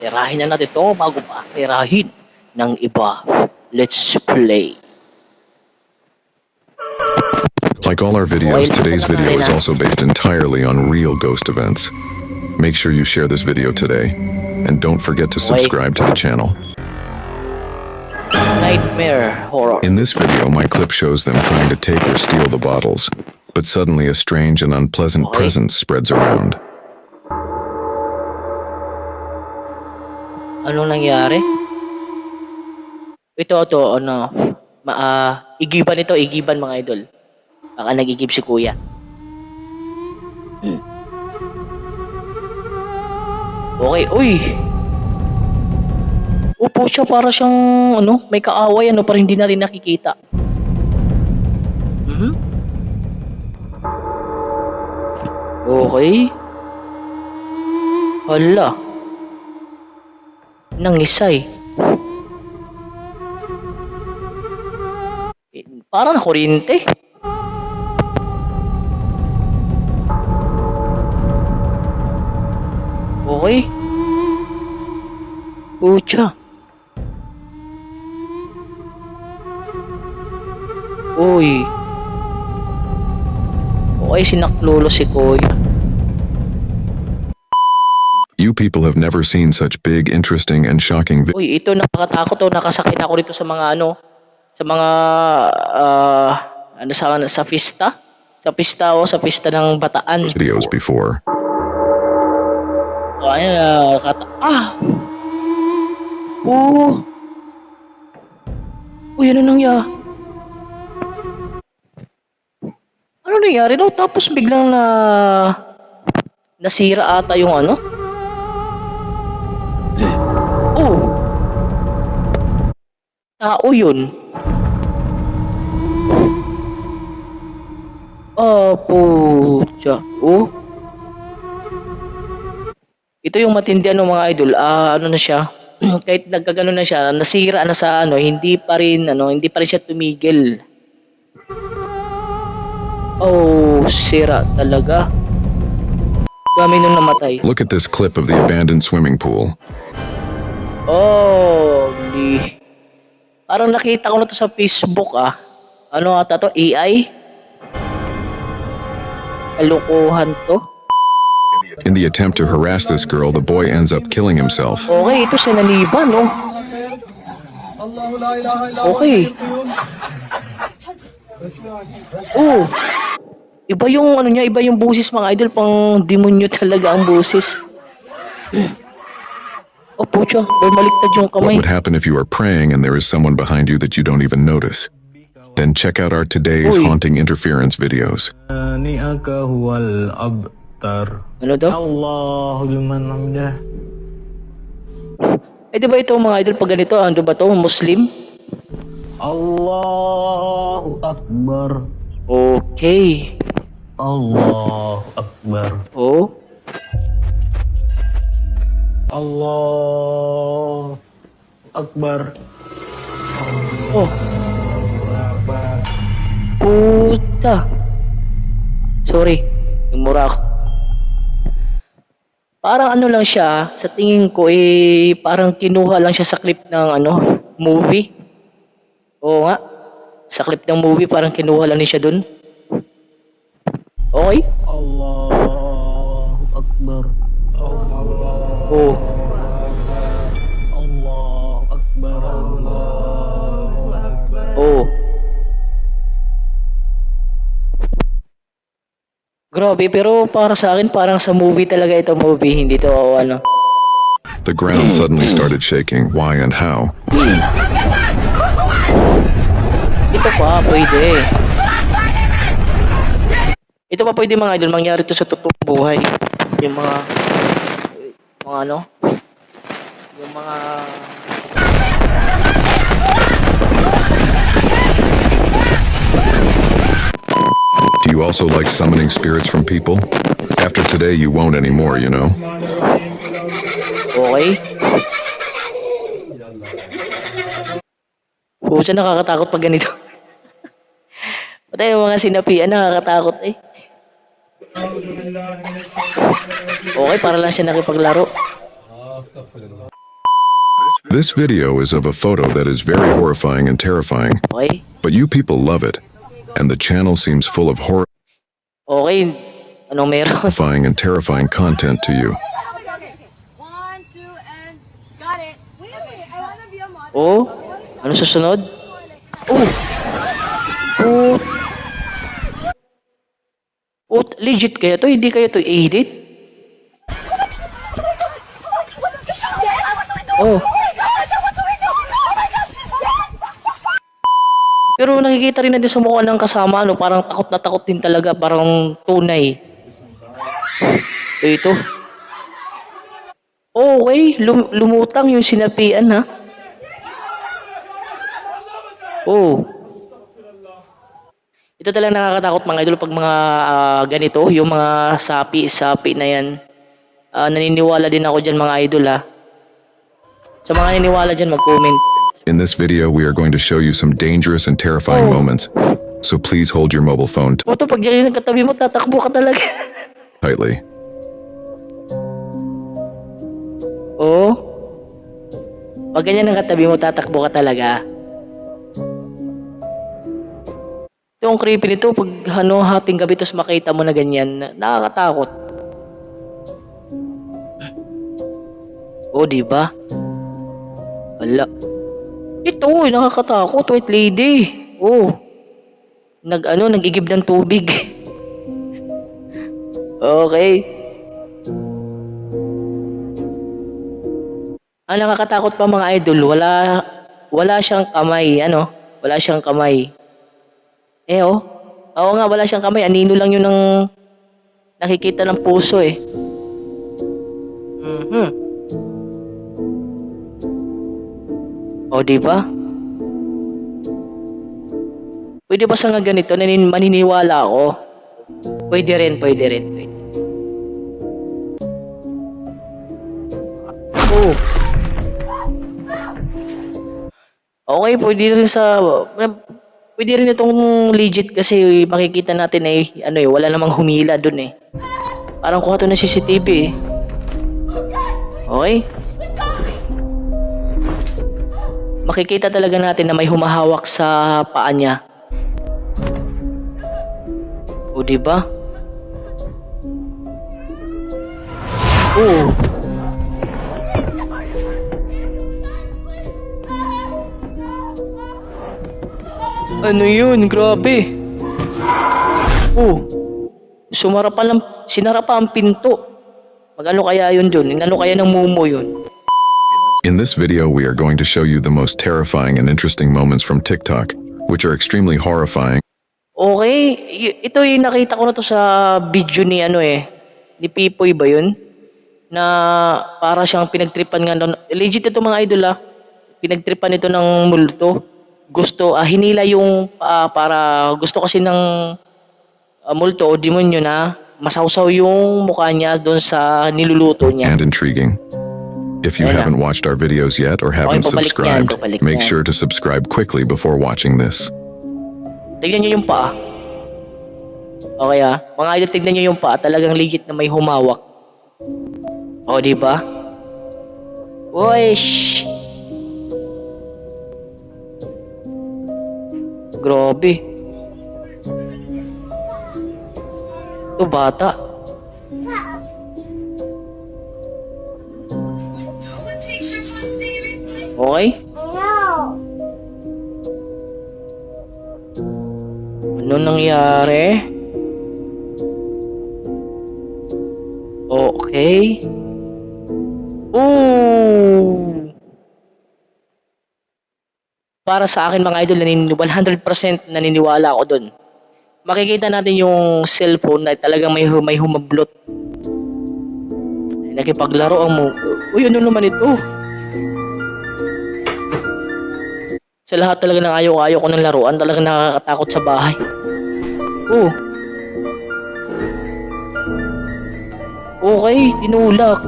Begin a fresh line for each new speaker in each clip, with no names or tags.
Tirahin na natin ito bago pa tirahin ng iba. Let's play.
Like all our videos, today's video is also based entirely on real ghost events. Make sure you share this video today, and don't forget to subscribe to the channel.
Nightmare horror.
In this video, my clip shows them trying to take or steal the bottles, but suddenly a strange and unpleasant presence spreads around.
Anong nangyari? Ito, ano, igiban ito, igiban mga idol. Baka nag-igib si kuya. Okay, uy! Upo siya para siyang, ano, may kaaway, ano, parang hindi natin nakikita. Okay. Hala. Nangisay. Parang nakuryente. Okay. Pucha. Uy. Okay, sinaklolo si kuya.
You people have never seen such big, interesting, and shocking videos.
Uy, ito nakakatakot to, nakasakit ako rito sa mga ano, sa mga sa pista? Sa pista o sa pista ng Bataan.
Videos before.
So, ayan, Uy, ano nangyari? Ano nangyari daw? Tapos biglang nasira ata yung ano? Tao yun. Pucha. Ito yung matindi ano mga idol. Ano na siya? Kahit nagkagano na siya, nasira na sa ano, hindi pa rin siya tumigil. Sira talaga. Dami nung namatay.
Look at this clip of the abandoned swimming pool.
Parang nakita ko na to sa Facebook Ano ata to? AI? Kalukuhan to?
In the attempt to harass this girl, the boy ends up killing himself.
Okay, ito siya naniban, no? Okay. Iba yung ano niya, iba yung busis mga idol, pang demonyo talaga ang busis. Pucha, bumaliktad yung kamay.
What would happen if you are praying and there is someone behind you that you don't even notice? Then check out our today's haunting interference videos.
Ano daw? Di ba ito mga idol pag ganito, ano ba to? Muslim?
Allahu Akbar.
Okay.
Allahu Akbar. Allahu Akbar.
Puta. Sorry, nagmura ako. Parang ano lang siya, sa tingin ko parang kinuha lang siya sa clip ng ano, movie. Oo nga. Sa clip ng movie parang kinuha lang niya siya dun. Okay?
Allahu Akbar.
Oh.
Allahu Akbar.
Oh. Grabe, pero para sa akin parang sa movie talaga ito movie, hindi to ano.
The ground suddenly started shaking. Why and how?
Ito pa pwede. Ito pa pwede mga idol, mangyari to sa totoong buhay. Yung mga ano? Yung mga
Do you also like summoning spirits from people? After today, you won't anymore, you know?
Okay. Pucha, nakakatakot pag ganito. Patay yung mga sinapian, nakakatakot Okay, para lang siya nakipaglaro.
This video is of a photo that is very horrifying and terrifying,
Okay?
but you people love it, and the channel seems full of
Okay. Anong meron?
horrifying and terrifying content to you.
One, two, and got it. Wait, I wanna be a model.
Oh? Ano susunod? Oh! Oh! Oh, legit kaya to? Hindi kaya to edit? Oh. Pero nakikita rin natin sa mukha ng kasama, ano, parang takot na takot din talaga, parang tunay. Ito. Okay, lumutang yung sinapian, ha? Oh. Ito talaga nakakatakot mga idol pag mga ganito, yung mga sapi na yan. Naniniwala din ako dyan mga idol, ha? Sa mga naniniwala dyan, mag-comment.
In this video, we are going to show you some dangerous and terrifying moments, so please hold your mobile phone
Ito, pag yan yung katabi mo, tatakbo ka talaga.
tightly.
Oo. Pag ganyan ang katabi mo, tatakbo ka talaga. Ito ang creepy nito, pag hating gabi, tapos makita mo na ganyan, nakakatakot. Oh, di ba? Wala. Ito, nakakatakot, white lady. Oh. Nag-igib ng tubig. Okay. Ang nakakatakot pa mga idol, wala siyang kamay, wala siyang kamay. Oh. Oo nga, wala siyang kamay. Anino lang yun ng nakikita ng puso eh. O, di ba? Pwede ba sa nga ganito, maniniwala ako? Pwede rin. Oh. Okay, pwede rin itong legit kasi makikita natin wala namang humila dun eh. Parang kuha to ng CCTV eh. Okay? Makikita talaga natin na may humahawak sa paa niya. O, di ba? Oh. Ano yun? Grabe. Oh. Sinara pa ang pinto. Mag-ano kaya yun dun? Ano kaya ng mumo yun?
In this video, we are going to show you the most terrifying and interesting moments from TikTok, which are extremely horrifying.
Okay, ito yung nakita ko na to sa video ni ni Pipoy ba yun? Na para siyang pinagtripan nga doon. Legit ito mga idol Pinagtripan ito ng multo. Hinila yung para gusto kasi ng multo o demonyo na masawsaw yung mukha niya doon sa niluluto niya.
And intriguing. If you haven't watched our videos yet or haven't subscribed, make sure to subscribe quickly before watching this.
Tignan niyo yung paa. Okay mga idol, tignan niyo yung paa. Talagang legit na may humawak. O, di ba? Uy, shh. Grabe. Ito bata. Okay? Ano nangyari? Okay. Ooh. Para sa akin mga idol, 100% naniniwala ako doon. Makikita natin yung cellphone na talagang may humablot. Nakipaglaro ang mo. Uy, ano naman ito? Sa lahat talaga ng ayaw ko ng laruan, talagang nakakatakot sa bahay. Oh. Okay, tinulak.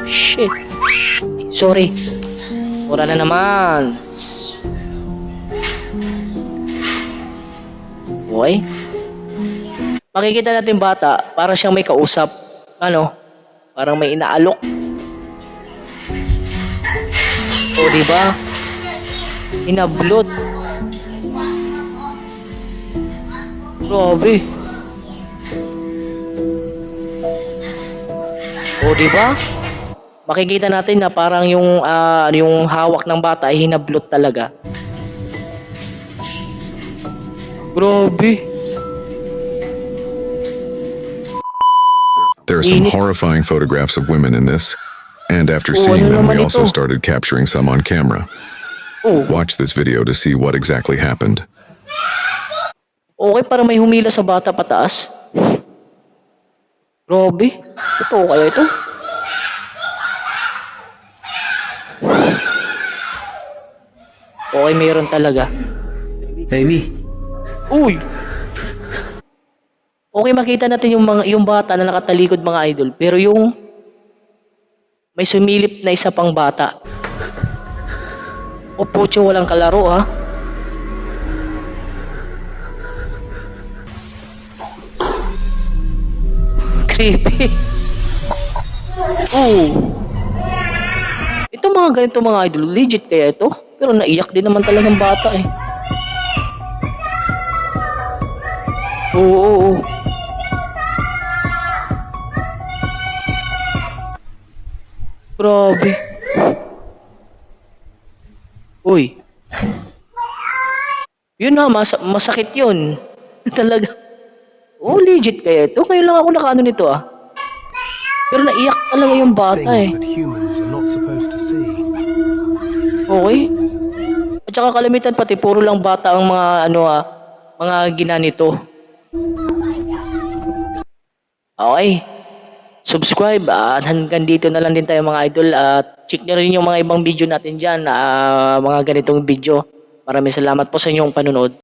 Shit. Sorry. Mura na naman. Okay. Makikita natin bata, para siyang may kausap. Parang may inaalok. O, diba? Inablot. Grabe. O, diba? Makikita natin na parang yung hawak ng bata ay hinablot talaga. Grabe.
There are some
Init.
horrifying photographs of women in this, and after
Oh,
seeing
ano
them, we
naman
also
ito?
started capturing some on camera.
Oh,
Watch this video to see what exactly happened.
okay, para may humila sa bata pataas. Grabe. Totoo kaya ito? Okay, mayroon talaga.
Baby.
Uy! Okay, makita natin yung bata na nakatalikod mga idol, pero yung may sumilip na isa pang bata. O pucho, walang kalaro ha. Creepy. Oh. Ito mga ganito mga idol, legit kaya ito? Pero naiyak din naman talagang bata eh. Oo, oo, oo. Grabe. Uy. Yun na, masakit yun. Talaga. Oh, legit kaya ito. Ngayon lang ako nakaano nito ah. Pero naiyak talaga yung bata eh.
Things that humans are not supposed to see.
Okay. At saka kalamitan pati puro lang bata ang mga mga ginanito. Okay. Subscribe at hanggang dito na lang din tayo mga idol at check nyo rin yung mga ibang video natin dyan na mga ganitong video. Maraming salamat po sa inyong panonood.